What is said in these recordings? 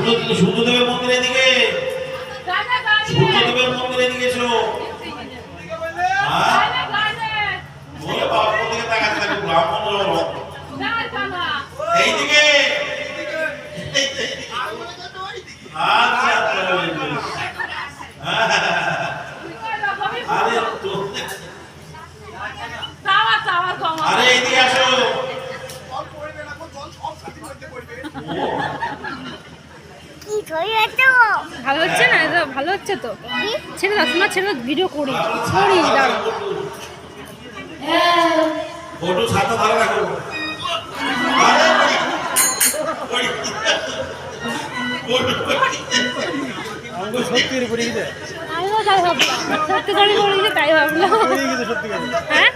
সূর্যদেবের মন্দিরের দিকে, সূর্যদেবের মন্দিরের দিকে এসো। বলে বাবা দিকে তাকাতে থাকো, ব্রাহ্মণ এইদিকে। আচ্ছা আরে এইদিকে আসো। ভালো হচ্ছে না? ভালো হচ্ছে তো। ছেড়ে দাও, তোমার ছেলে ভিডিও করিস দাঁড়া। ফটো ছাতা ধরে রাখো। সত্যি পড়ে গেছে। আমিও তাই ভাবলাম, সত্যি করে পড়ে গেছে তাই ভাবলাম। সত্যি হ্যাঁ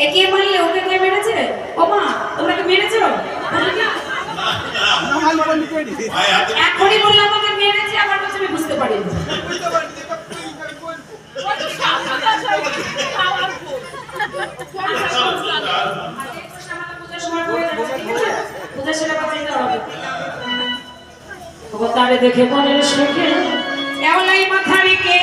একে মারলে ওকে কে মেরেছে? ও মা, তোমরা কি মেরেছো? এখনই বললে আমাকে মেরেছে, আবার বলছে আমি বুঝতে পারিনি। তারে দেখে মনের সুখে এওলাই মাথা রেখে